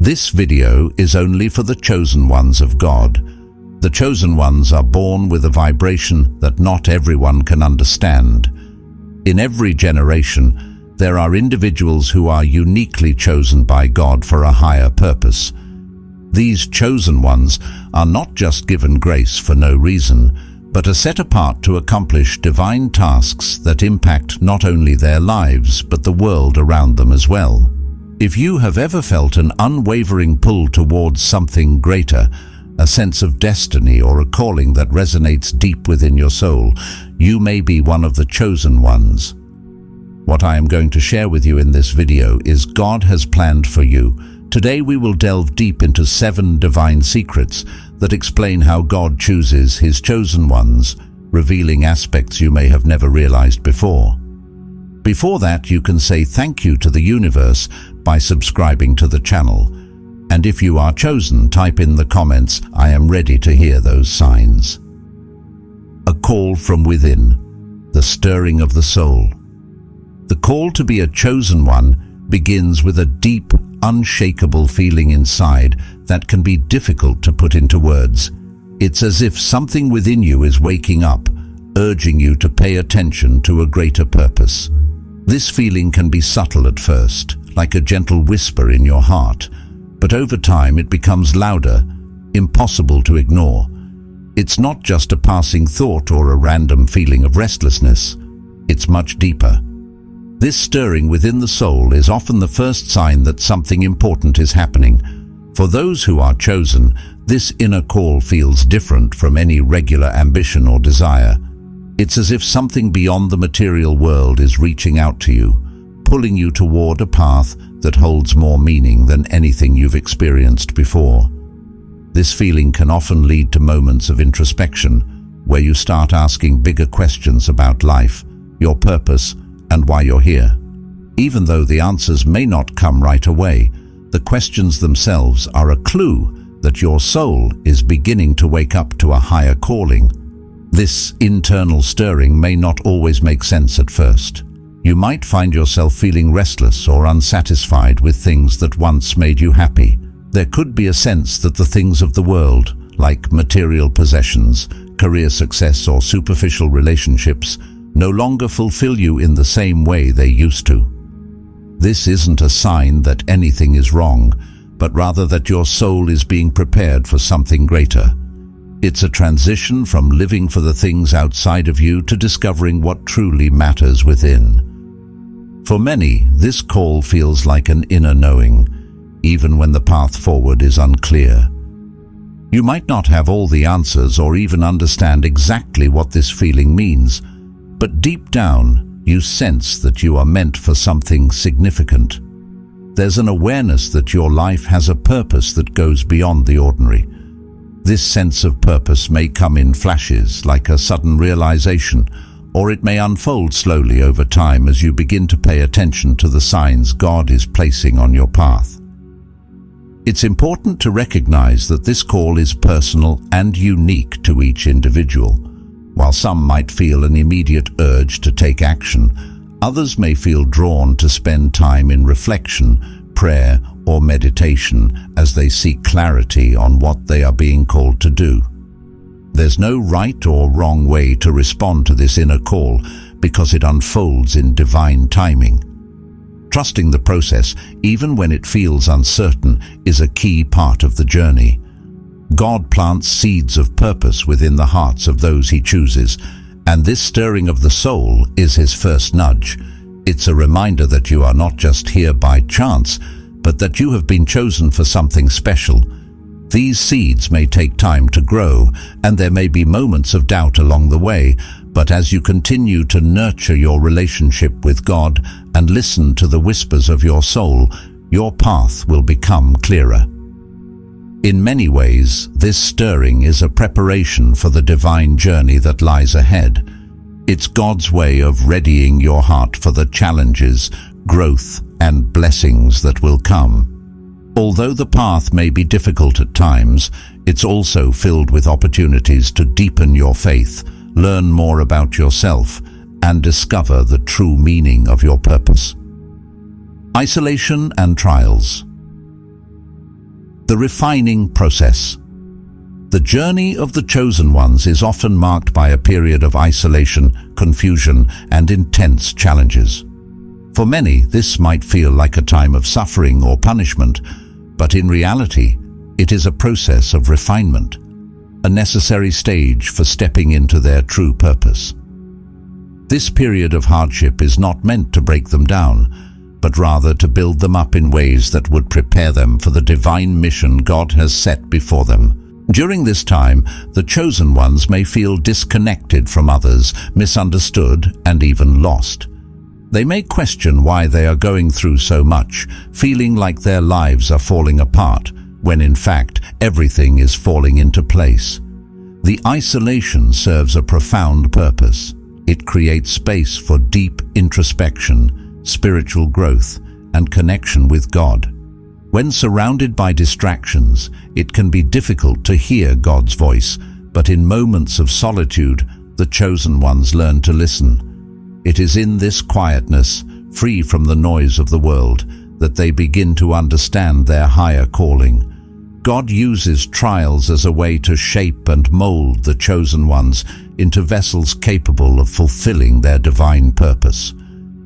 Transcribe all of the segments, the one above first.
This video is only for the chosen ones of God. The chosen ones are born with a vibration that not everyone can understand. In every generation, there are individuals who are uniquely chosen by God for a higher purpose. These chosen ones are not just given grace for no reason, but are set apart to accomplish divine tasks that impact not only their lives, but the world around them as well. If you have ever felt an unwavering pull towards something greater, a sense of destiny or a calling that resonates deep within your soul, you may be one of the chosen ones. What I am going to share with you in this video is God has planned for you. Today we will delve deep into 7 divine secrets that explain how God chooses His chosen ones, revealing aspects you may have never realized before. Before that, you can say thank you to the universe by subscribing to the channel. And if you are chosen, type in the comments, I am ready to hear those signs. A call from within, the stirring of the soul. The call to be a chosen one begins with a deep, unshakable feeling inside that can be difficult to put into words. It's as if something within you is waking up, urging you to pay attention to a greater purpose. This feeling can be subtle at first, like a gentle whisper in your heart, but over time it becomes louder, impossible to ignore. It's not just a passing thought or a random feeling of restlessness. It's much deeper. This stirring within the soul is often the first sign that something important is happening. For those who are chosen, this inner call feels different from any regular ambition or desire. It's as if something beyond the material world is reaching out to you, pulling you toward a path that holds more meaning than anything you've experienced before. This feeling can often lead to moments of introspection, where you start asking bigger questions about life, your purpose, and why you're here. Even though the answers may not come right away, the questions themselves are a clue that your soul is beginning to wake up to a higher calling. This internal stirring may not always make sense at first. You might find yourself feeling restless or unsatisfied with things that once made you happy. There could be a sense that the things of the world, like material possessions, career success, or superficial relationships, no longer fulfill you in the same way they used to. This isn't a sign that anything is wrong, but rather that your soul is being prepared for something greater. It's a transition from living for the things outside of you to discovering what truly matters within. For many, this call feels like an inner knowing, even when the path forward is unclear. You might not have all the answers or even understand exactly what this feeling means, but deep down, you sense that you are meant for something significant. There's an awareness that your life has a purpose that goes beyond the ordinary. This sense of purpose may come in flashes, like a sudden realization, or it may unfold slowly over time as you begin to pay attention to the signs God is placing on your path. It's important to recognize that this call is personal and unique to each individual. While some might feel an immediate urge to take action, others may feel drawn to spend time in reflection, prayer, or meditation as they seek clarity on what they are being called to do. There's no right or wrong way to respond to this inner call because it unfolds in divine timing. Trusting the process, even when it feels uncertain, is a key part of the journey. God plants seeds of purpose within the hearts of those He chooses, and this stirring of the soul is His first nudge. It's a reminder that you are not just here by chance, but that you have been chosen for something special. These seeds may take time to grow, and there may be moments of doubt along the way, but as you continue to nurture your relationship with God and listen to the whispers of your soul, your path will become clearer. In many ways, this stirring is a preparation for the divine journey that lies ahead. It's God's way of readying your heart for the challenges, growth, and blessings that will come. Although the path may be difficult at times, it's also filled with opportunities to deepen your faith, learn more about yourself, and discover the true meaning of your purpose. Isolation and trials. The refining process. The journey of the chosen ones is often marked by a period of isolation, confusion, and intense challenges. For many, this might feel like a time of suffering or punishment, but in reality, it is a process of refinement, a necessary stage for stepping into their true purpose. This period of hardship is not meant to break them down, but rather to build them up in ways that would prepare them for the divine mission God has set before them. During this time, the chosen ones may feel disconnected from others, misunderstood, and even lost. They may question why they are going through so much, feeling like their lives are falling apart, when in fact everything is falling into place. The isolation serves a profound purpose. It creates space for deep introspection, spiritual growth, and connection with God. When surrounded by distractions, it can be difficult to hear God's voice, but in moments of solitude, the chosen ones learn to listen. It is in this quietness, free from the noise of the world, that they begin to understand their higher calling. God uses trials as a way to shape and mold the chosen ones into vessels capable of fulfilling their divine purpose.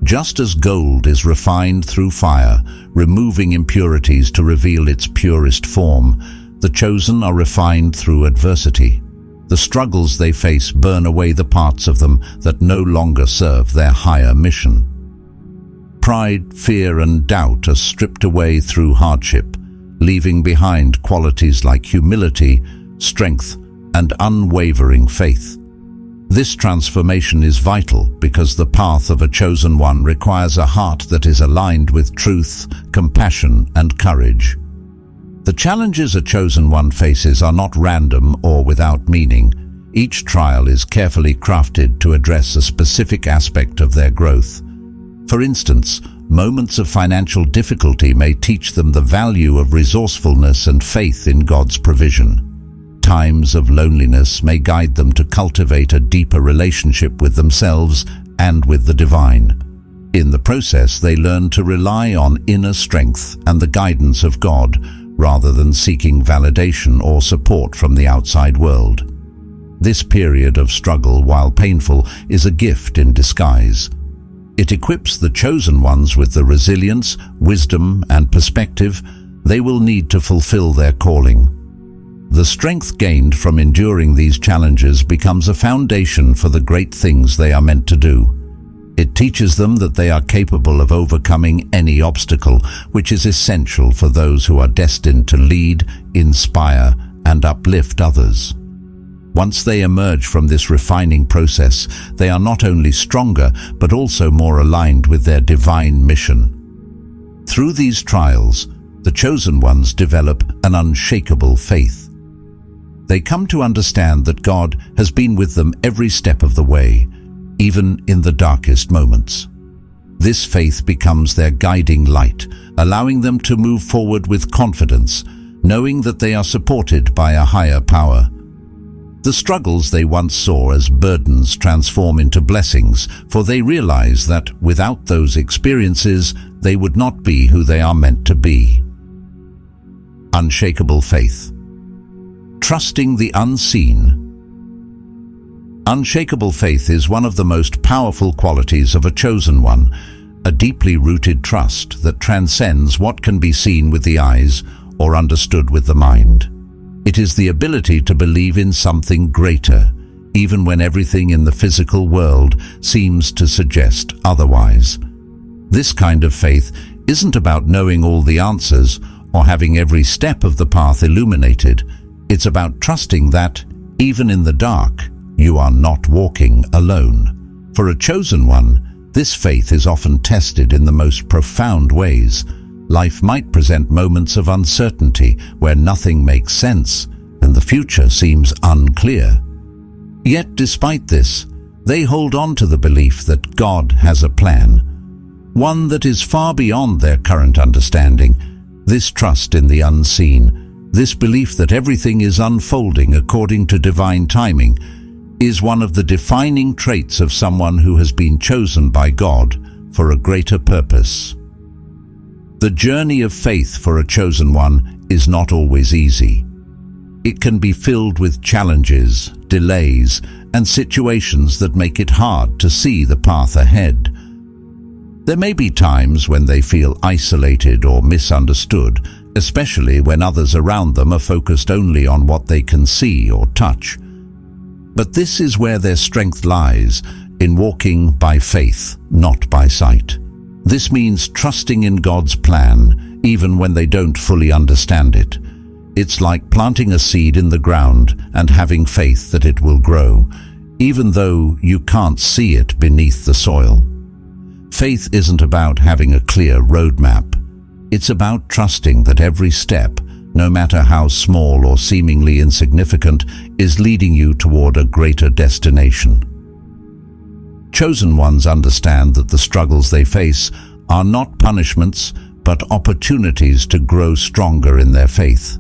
Just as gold is refined through fire, removing impurities to reveal its purest form, the chosen are refined through adversity. The struggles they face burn away the parts of them that no longer serve their higher mission. Pride, fear, and doubt are stripped away through hardship, leaving behind qualities like humility, strength, and unwavering faith. This transformation is vital because the path of a chosen one requires a heart that is aligned with truth, compassion, and courage. The challenges a chosen one faces are not random or without meaning. Each trial is carefully crafted to address a specific aspect of their growth. For instance, moments of financial difficulty may teach them the value of resourcefulness and faith in God's provision. Times of loneliness may guide them to cultivate a deeper relationship with themselves and with the divine. In the process, they learn to rely on inner strength and the guidance of God, rather than seeking validation or support from the outside world. This period of struggle, while painful, is a gift in disguise. It equips the chosen ones with the resilience, wisdom, and perspective they will need to fulfill their calling. The strength gained from enduring these challenges becomes a foundation for the great things they are meant to do. It teaches them that they are capable of overcoming any obstacle, which is essential for those who are destined to lead, inspire, and uplift others. Once they emerge from this refining process, they are not only stronger, but also more aligned with their divine mission. Through these trials, the chosen ones develop an unshakable faith. They come to understand that God has been with them every step of the way, even in the darkest moments. This faith becomes their guiding light, allowing them to move forward with confidence, knowing that they are supported by a higher power. The struggles they once saw as burdens transform into blessings, for they realize that without those experiences, they would not be who they are meant to be. Unshakable faith. Trusting the unseen. Unshakable faith is one of the most powerful qualities of a chosen one, a deeply rooted trust that transcends what can be seen with the eyes or understood with the mind. It is the ability to believe in something greater, even when everything in the physical world seems to suggest otherwise. This kind of faith isn't about knowing all the answers or having every step of the path illuminated. It's about trusting that, even in the dark, you are not walking alone. For a chosen one, this faith is often tested in the most profound ways. Life might present moments of uncertainty where nothing makes sense and the future seems unclear. Yet despite this, they hold on to the belief that God has a plan, one that is far beyond their current understanding. This trust in the unseen, this belief that everything is unfolding according to divine timing, is one of the defining traits of someone who has been chosen by God for a greater purpose. The journey of faith for a chosen one is not always easy. It can be filled with challenges, delays, and situations that make it hard to see the path ahead. There may be times when they feel isolated or misunderstood, especially when others around them are focused only on what they can see or touch. But this is where their strength lies, in walking by faith, not by sight. This means trusting in God's plan, even when they don't fully understand it. It's like planting a seed in the ground and having faith that it will grow, even though you can't see it beneath the soil. Faith isn't about having a clear roadmap. It's about trusting that every step, no matter how small or seemingly insignificant, is leading you toward a greater destination. Chosen ones understand that the struggles they face are not punishments, but opportunities to grow stronger in their faith.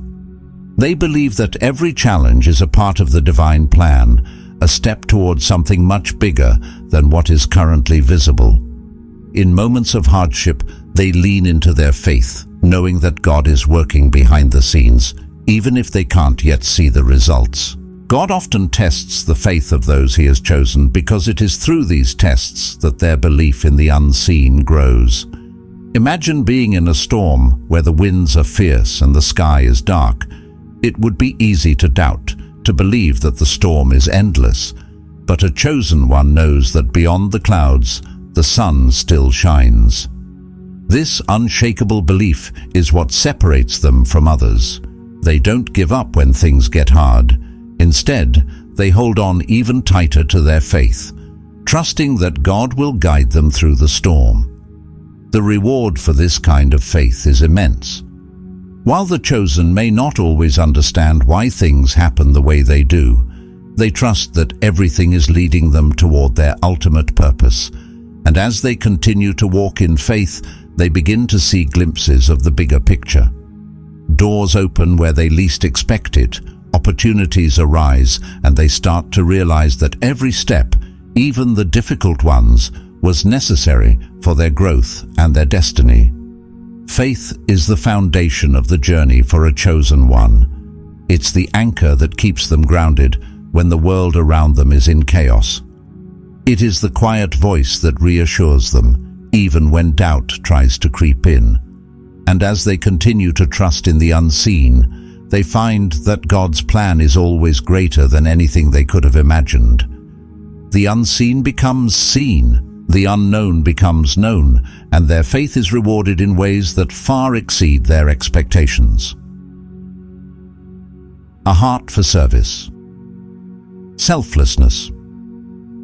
They believe that every challenge is a part of the divine plan, a step toward something much bigger than what is currently visible. In moments of hardship, they lean into their faith, knowing that God is working behind the scenes, even if they can't yet see the results. God often tests the faith of those He has chosen because it is through these tests that their belief in the unseen grows. Imagine being in a storm where the winds are fierce and the sky is dark. It would be easy to doubt, to believe that the storm is endless. But a chosen one knows that beyond the clouds, the sun still shines. This unshakable belief is what separates them from others. They don't give up when things get hard. Instead, they hold on even tighter to their faith, trusting that God will guide them through the storm. The reward for this kind of faith is immense. While the chosen may not always understand why things happen the way they do, they trust that everything is leading them toward their ultimate purpose. And as they continue to walk in faith, they begin to see glimpses of the bigger picture. Doors open where they least expect it, opportunities arise, and they start to realize that every step, even the difficult ones, was necessary for their growth and their destiny. Faith is the foundation of the journey for a chosen one. It's the anchor that keeps them grounded when the world around them is in chaos. It is the quiet voice that reassures them, even when doubt tries to creep in. And as they continue to trust in the unseen, they find that God's plan is always greater than anything they could have imagined. The unseen becomes seen, the unknown becomes known, and their faith is rewarded in ways that far exceed their expectations. A heart for service. Selflessness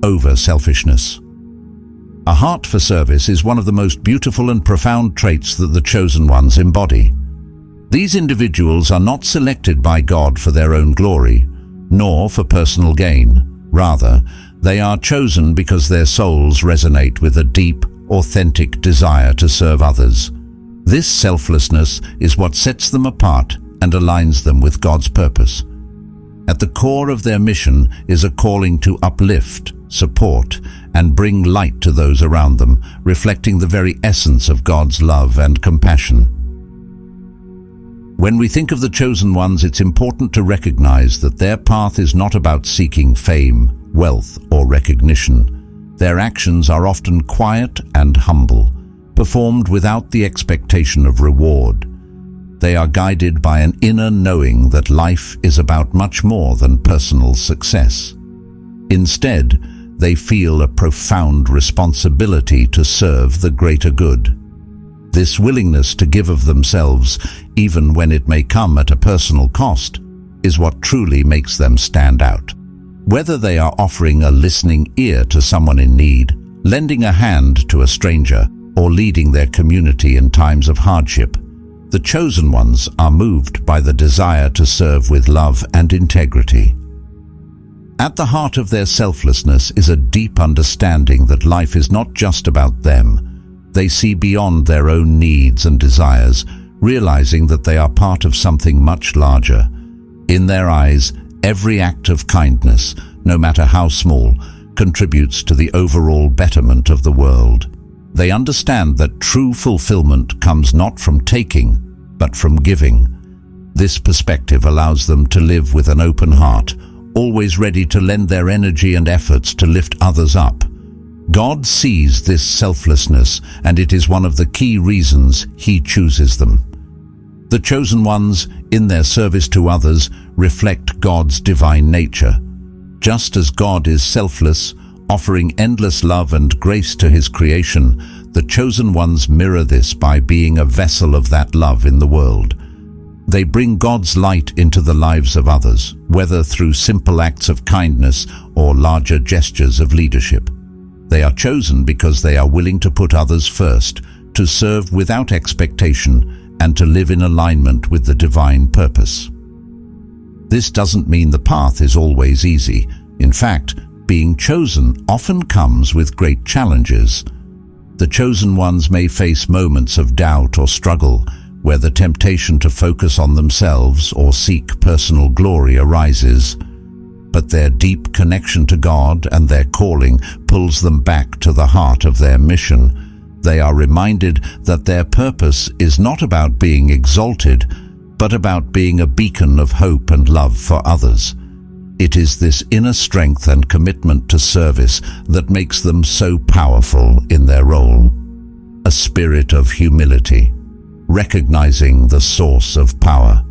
over selfishness. A heart for service is one of the most beautiful and profound traits that the chosen ones embody. These individuals are not selected by God for their own glory, nor for personal gain. Rather, they are chosen because their souls resonate with a deep, authentic desire to serve others. This selflessness is what sets them apart and aligns them with God's purpose. At the core of their mission is a calling to uplift, support, and bring light to those around them, reflecting the very essence of God's love and compassion. When we think of the chosen ones, it's important to recognize that their path is not about seeking fame, wealth, or recognition. Their actions are often quiet and humble, performed without the expectation of reward. They are guided by an inner knowing that life is about much more than personal success. Instead, they feel a profound responsibility to serve the greater good. This willingness to give of themselves, even when it may come at a personal cost, is what truly makes them stand out. Whether they are offering a listening ear to someone in need, lending a hand to a stranger, or leading their community in times of hardship, the chosen ones are moved by the desire to serve with love and integrity. At the heart of their selflessness is a deep understanding that life is not just about them. They see beyond their own needs and desires, realizing that they are part of something much larger. In their eyes, every act of kindness, no matter how small, contributes to the overall betterment of the world. They understand that true fulfillment comes not from taking, but from giving. This perspective allows them to live with an open heart, always ready to lend their energy and efforts to lift others up. God sees this selflessness, and it is one of the key reasons He chooses them. The chosen ones, in their service to others, reflect God's divine nature. Just as God is selfless, offering endless love and grace to His creation, the chosen ones mirror this by being a vessel of that love in the world. They bring God's light into the lives of others, whether through simple acts of kindness or larger gestures of leadership. They are chosen because they are willing to put others first, to serve without expectation, and to live in alignment with the divine purpose. This doesn't mean the path is always easy. In fact, being chosen often comes with great challenges. The chosen ones may face moments of doubt or struggle, where the temptation to focus on themselves or seek personal glory arises. But their deep connection to God and their calling pulls them back to the heart of their mission. They are reminded that their purpose is not about being exalted, but about being a beacon of hope and love for others. It is this inner strength and commitment to service that makes them so powerful in their role. A spirit of humility, recognizing the source of power.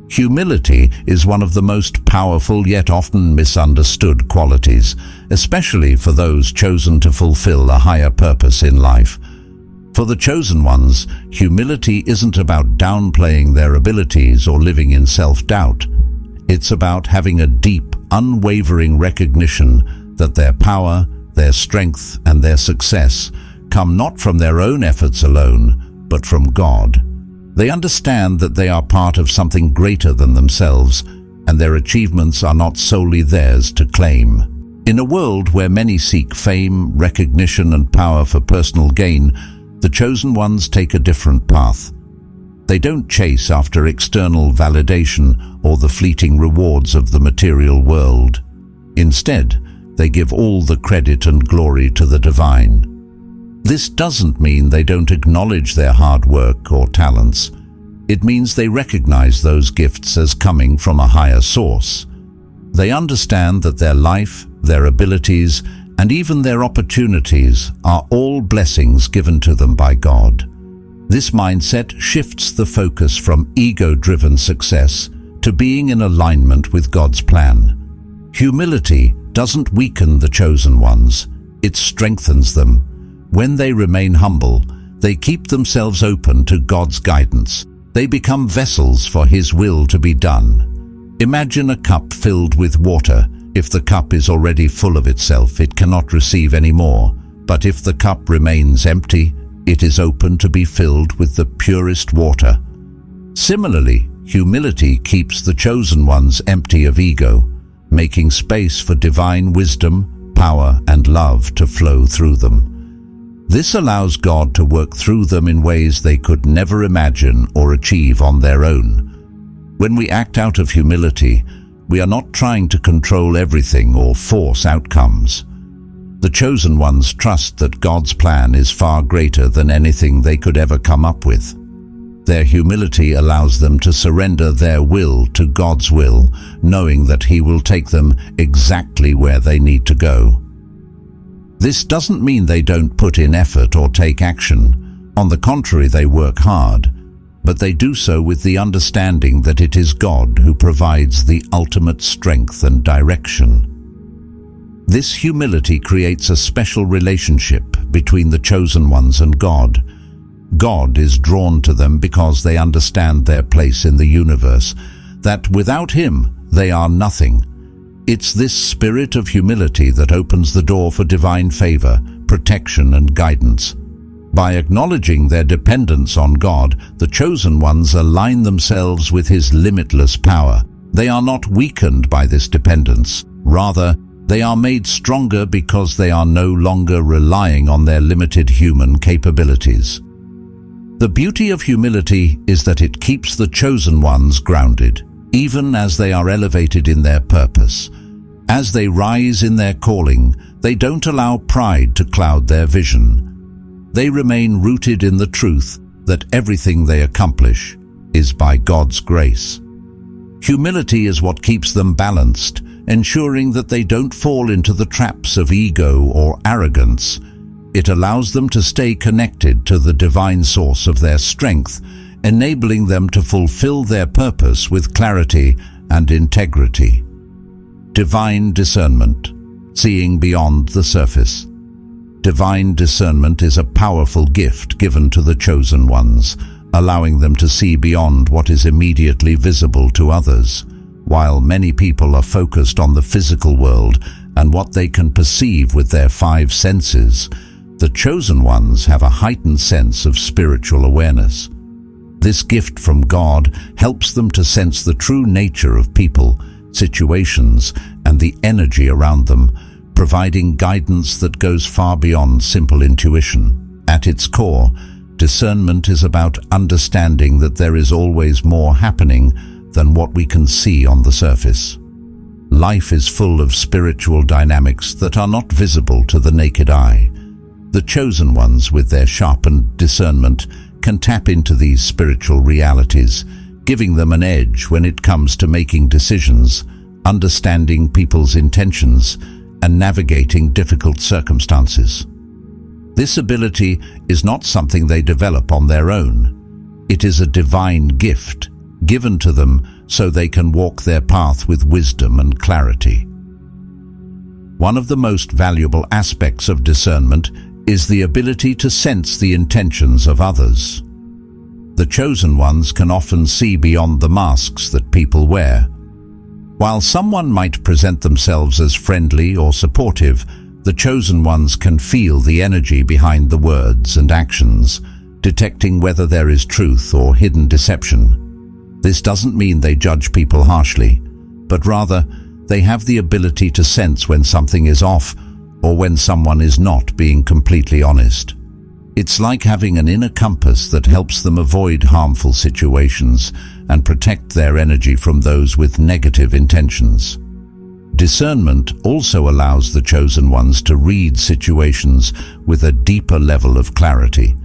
Humility is one of the most powerful yet often misunderstood qualities, especially for those chosen to fulfill a higher purpose in life. For the chosen ones, humility isn't about downplaying their abilities or living in self-doubt. It's about having a deep, unwavering recognition that their power, their strength, and their success come not from their own efforts alone, but from God. They understand that they are part of something greater than themselves, and their achievements are not solely theirs to claim. In a world where many seek fame, recognition, and power for personal gain, the chosen ones take a different path. They don't chase after external validation or the fleeting rewards of the material world. Instead, they give all the credit and glory to the divine. This doesn't mean they don't acknowledge their hard work or talents. It means they recognize those gifts as coming from a higher source. They understand that their life, their abilities, and even their opportunities are all blessings given to them by God. This mindset shifts the focus from ego-driven success to being in alignment with God's plan. Humility doesn't weaken the chosen ones, it strengthens them. When they remain humble, they keep themselves open to God's guidance. They become vessels for His will to be done. Imagine a cup filled with water. If the cup is already full of itself, it cannot receive any more. But if the cup remains empty, it is open to be filled with the purest water. Similarly, humility keeps the chosen ones empty of ego, making space for divine wisdom, power, and love to flow through them. This allows God to work through them in ways they could never imagine or achieve on their own. When we act out of humility, we are not trying to control everything or force outcomes. The chosen ones trust that God's plan is far greater than anything they could ever come up with. Their humility allows them to surrender their will to God's will, knowing that He will take them exactly where they need to go. This doesn't mean they don't put in effort or take action. On the contrary, they work hard, but they do so with the understanding that it is God who provides the ultimate strength and direction. This humility creates a special relationship between the chosen ones and God. God is drawn to them because they understand their place in the universe, that without Him they are nothing. It's this spirit of humility that opens the door for divine favor, protection, and guidance. By acknowledging their dependence on God, the chosen ones align themselves with His limitless power. They are not weakened by this dependence. Rather, they are made stronger because they are no longer relying on their limited human capabilities. The beauty of humility is that it keeps the chosen ones grounded, even as they are elevated in their purpose. As they rise in their calling, they don't allow pride to cloud their vision. They remain rooted in the truth that everything they accomplish, is by God's grace. Humility is what keeps them balanced, ensuring that they don't fall into the traps of ego or arrogance. It allows them to stay connected to the divine source of their strength, enabling them to fulfill their purpose with clarity and integrity. Divine discernment, seeing beyond the surface. Divine discernment is a powerful gift given to the chosen ones, allowing them to see beyond what is immediately visible to others. While many people are focused on the physical world and what they can perceive with their five senses, the chosen ones have a heightened sense of spiritual awareness. This gift from God helps them to sense the true nature of people, situations, and the energy around them, providing guidance that goes far beyond simple intuition. At its core, discernment is about understanding that there is always more happening than what we can see on the surface. Life is full of spiritual dynamics that are not visible to the naked eye. The chosen ones, with their sharpened discernment, can tap into these spiritual realities, giving them an edge when it comes to making decisions, understanding people's intentions, and navigating difficult circumstances. This ability is not something they develop on their own. It is a divine gift given to them so they can walk their path with wisdom and clarity. One of the most valuable aspects of discernment is the ability to sense the intentions of others. The chosen ones can often see beyond the masks that people wear. While someone might present themselves as friendly or supportive, the chosen ones can feel the energy behind the words and actions, detecting whether there is truth or hidden deception. This doesn't mean they judge people harshly, but rather they have the ability to sense when something is off or when someone is not being completely honest. It's like having an inner compass that helps them avoid harmful situations and protect their energy from those with negative intentions. Discernment also allows the chosen ones to read situations with a deeper level of clarity.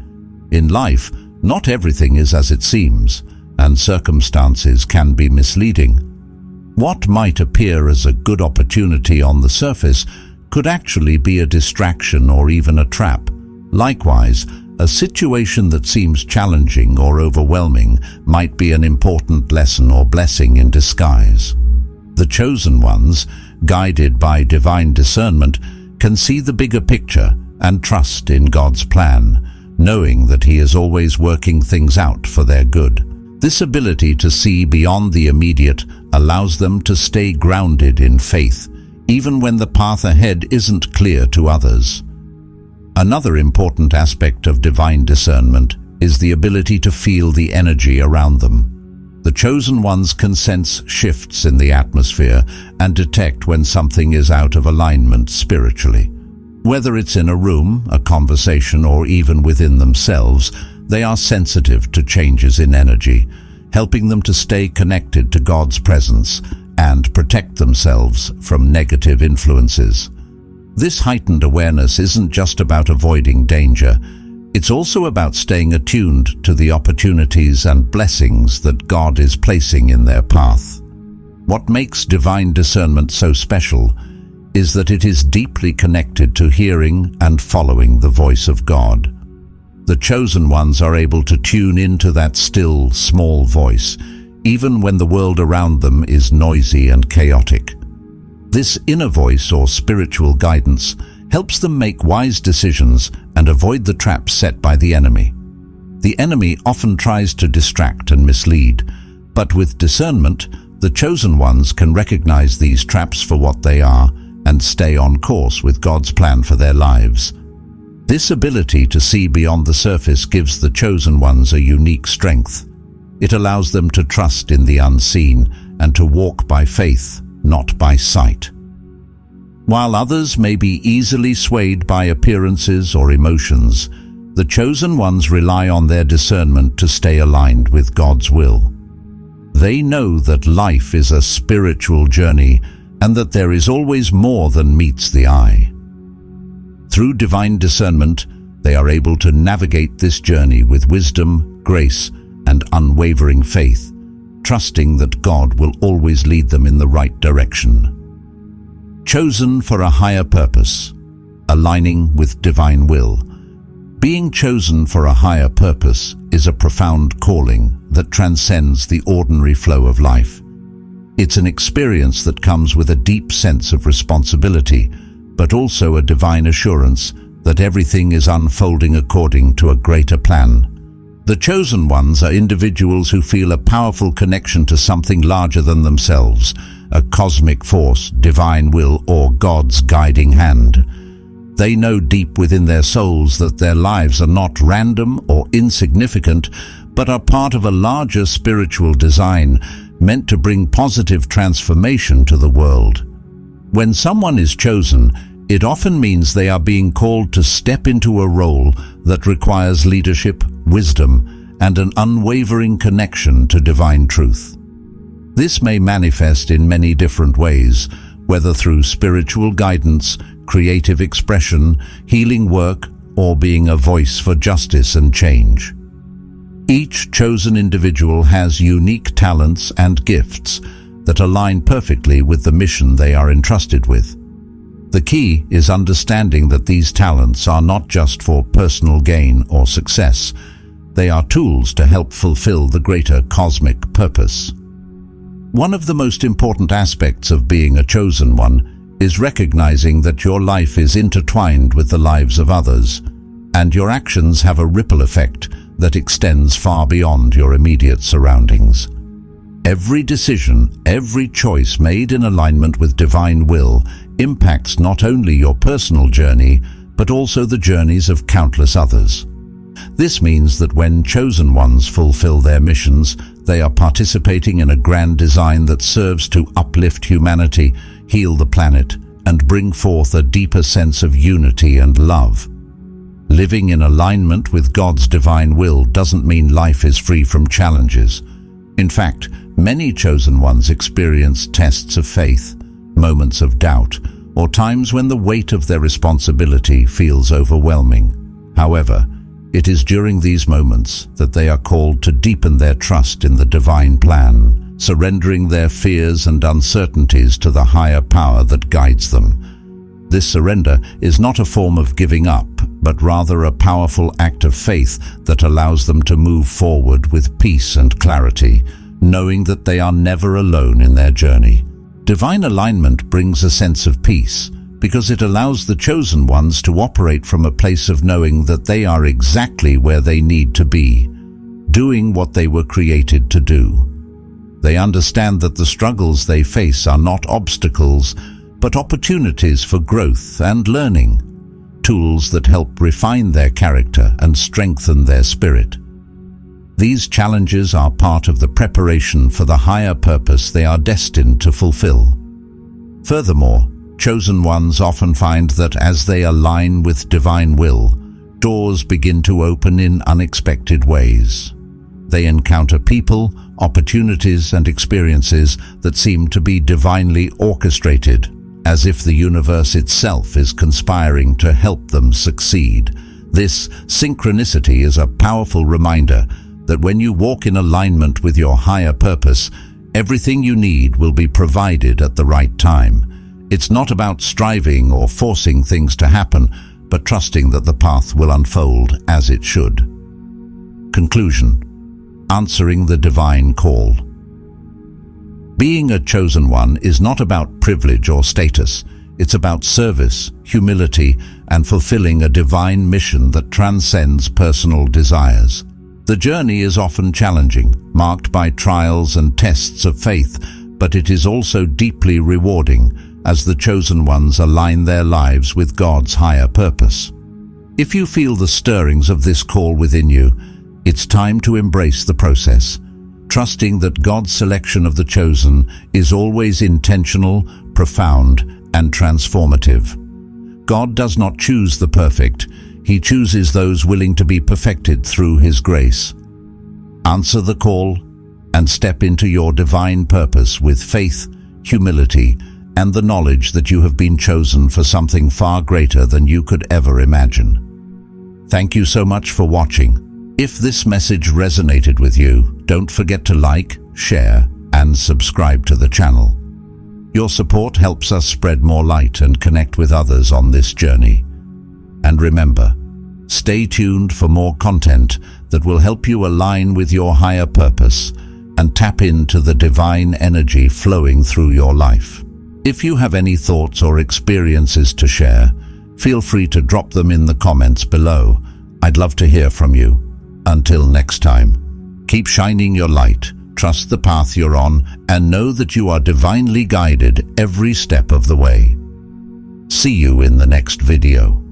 In life, not everything is as it seems, and circumstances can be misleading. What might appear as a good opportunity on the surface could actually be a distraction or even a trap. Likewise, a situation that seems challenging or overwhelming might be an important lesson or blessing in disguise. The chosen ones, guided by divine discernment, can see the bigger picture and trust in God's plan, knowing that He is always working things out for their good. This ability to see beyond the immediate allows them to stay grounded in faith, even when the path ahead isn't clear to others. Another important aspect of divine discernment is the ability to feel the energy around them. The chosen ones can sense shifts in the atmosphere and detect when something is out of alignment spiritually. Whether it's in a room, a conversation, or even within themselves, they are sensitive to changes in energy, helping them to stay connected to God's presence and protect themselves from negative influences. This heightened awareness isn't just about avoiding danger, it's also about staying attuned to the opportunities and blessings that God is placing in their path. What makes divine discernment so special is that it is deeply connected to hearing and following the voice of God. The chosen ones are able to tune into that still, small voice, even when the world around them is noisy and chaotic. This inner voice or spiritual guidance helps them make wise decisions and avoid the traps set by the enemy. The enemy often tries to distract and mislead, but with discernment, the chosen ones can recognize these traps for what they are and stay on course with God's plan for their lives. This ability to see beyond the surface gives the chosen ones a unique strength. It allows them to trust in the unseen and to walk by faith, not by sight. While others may be easily swayed by appearances or emotions, the chosen ones rely on their discernment to stay aligned with God's will. They know that life is a spiritual journey and that there is always more than meets the eye. Through divine discernment, they are able to navigate this journey with wisdom, grace, and unwavering faith, trusting that God will always lead them in the right direction. Chosen for a higher purpose, aligning with divine will. Being chosen for a higher purpose is a profound calling that transcends the ordinary flow of life. It's an experience that comes with a deep sense of responsibility, but also a divine assurance that everything is unfolding according to a greater plan. The chosen ones are individuals who feel a powerful connection to something larger than themselves, a cosmic force, divine will, or God's guiding hand. They know deep within their souls that their lives are not random or insignificant, but are part of a larger spiritual design meant to bring positive transformation to the world. When someone is chosen, it often means they are being called to step into a role that requires leadership, wisdom, and an unwavering connection to divine truth. This may manifest in many different ways, whether through spiritual guidance, creative expression, healing work, or being a voice for justice and change. Each chosen individual has unique talents and gifts that align perfectly with the mission they are entrusted with. The key is understanding that these talents are not just for personal gain or success. They are tools to help fulfill the greater cosmic purpose. One of the most important aspects of being a chosen one is recognizing that your life is intertwined with the lives of others, and your actions have a ripple effect that extends far beyond your immediate surroundings. Every decision, every choice made in alignment with divine will impacts not only your personal journey, but also the journeys of countless others. This means that when chosen ones fulfill their missions, they are participating in a grand design that serves to uplift humanity, heal the planet, and bring forth a deeper sense of unity and love. Living in alignment with God's divine will doesn't mean life is free from challenges. In fact, many chosen ones experience tests of faith, moments of doubt, or times when the weight of their responsibility feels overwhelming. However, it is during these moments that they are called to deepen their trust in the divine plan, surrendering their fears and uncertainties to the higher power that guides them. This surrender is not a form of giving up, but rather a powerful act of faith that allows them to move forward with peace and clarity, knowing that they are never alone in their journey. Divine alignment brings a sense of peace, because it allows the chosen ones to operate from a place of knowing that they are exactly where they need to be, doing what they were created to do. They understand that the struggles they face are not obstacles, but opportunities for growth and learning, tools that help refine their character and strengthen their spirit. These challenges are part of the preparation for the higher purpose they are destined to fulfill. Furthermore, chosen ones often find that as they align with divine will, doors begin to open in unexpected ways. They encounter people, opportunities, and experiences that seem to be divinely orchestrated, as if the universe itself is conspiring to help them succeed. This synchronicity is a powerful reminder that when you walk in alignment with your higher purpose, everything you need will be provided at the right time. It's not about striving or forcing things to happen, but trusting that the path will unfold as it should. Conclusion: answering the divine call. Being a chosen one is not about privilege or status. It's about service, humility, and fulfilling a divine mission that transcends personal desires. The journey is often challenging, marked by trials and tests of faith, but it is also deeply rewarding as the chosen ones align their lives with God's higher purpose. If you feel the stirrings of this call within you, it's time to embrace the process, trusting that God's selection of the chosen is always intentional, profound, and transformative. God does not choose the perfect. He chooses those willing to be perfected through His grace. Answer the call and step into your divine purpose with faith, humility, and the knowledge that you have been chosen for something far greater than you could ever imagine. Thank you so much for watching. If this message resonated with you, don't forget to like, share, and subscribe to the channel. Your support helps us spread more light and connect with others on this journey. And remember, stay tuned for more content that will help you align with your higher purpose and tap into the divine energy flowing through your life. If you have any thoughts or experiences to share, feel free to drop them in the comments below. I'd love to hear from you. Until next time, keep shining your light, trust the path you're on, and know that you are divinely guided every step of the way. See you in the next video.